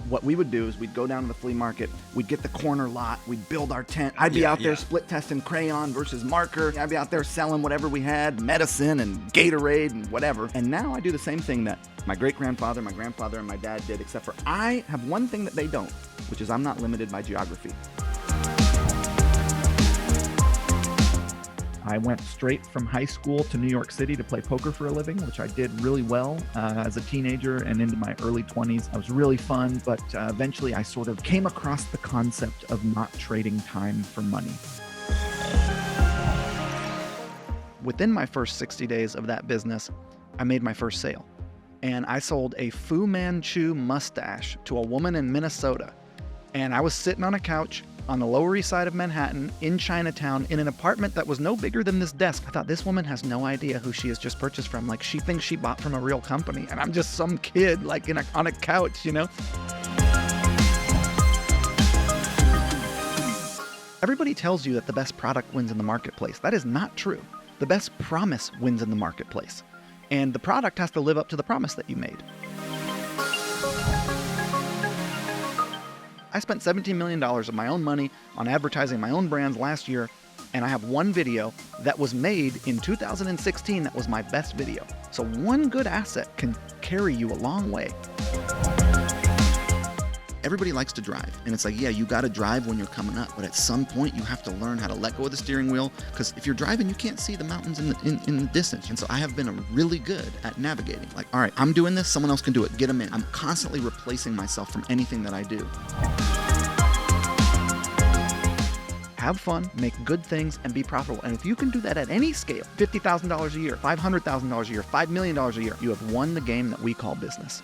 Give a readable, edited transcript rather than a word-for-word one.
what we would do is we'd go down to the flea market, we'd get the corner lot, we'd build our tent. I'd be out there split testing crayon versus marker. I'd be out there selling whatever we had, medicine and Gatorade and whatever. And now I do the same thing that my great-grandfather, my grandfather, and my dad did, except for I have one thing that they don't, which is I'm not limited by geography. I went straight from high school to New York City to play poker for a living, which I did really well as a teenager and into my early 20s. It was really fun, but eventually I sort of came across the concept of not trading time for money. Within my first 60 days of that business, I made my first sale. And I sold a Fu Manchu mustache to a woman in Minnesota. And I was sitting on a couch on the Lower East Side of Manhattan in Chinatown in an apartment that was no bigger than this desk. I thought, this woman has no idea who she has just purchased from. Like, she thinks she bought from a real company, and I'm just some kid like on a couch, you know? Everybody tells you that the best product wins in the marketplace. That is not true. The best promise wins in the marketplace. And the product has to live up to the promise that you made. I spent $17 million of my own money on advertising my own brands last year, and I have one video that was made in 2016 that was my best video. So one good asset can carry you a long way. Everybody likes to drive, and it's like, yeah, you got to drive when you're coming up, but at some point you have to learn how to let go of the steering wheel, because if you're driving, you can't see the mountains in the distance. And so I have been really good at navigating. Like, all right, I'm doing this, someone else can do it, get them in. I'm constantly replacing myself from anything that I do. Have fun, make good things, and be profitable. And if you can do that at any scale, $50,000 a year, $500,000 a year, $5 million a year, you have won the game that we call business.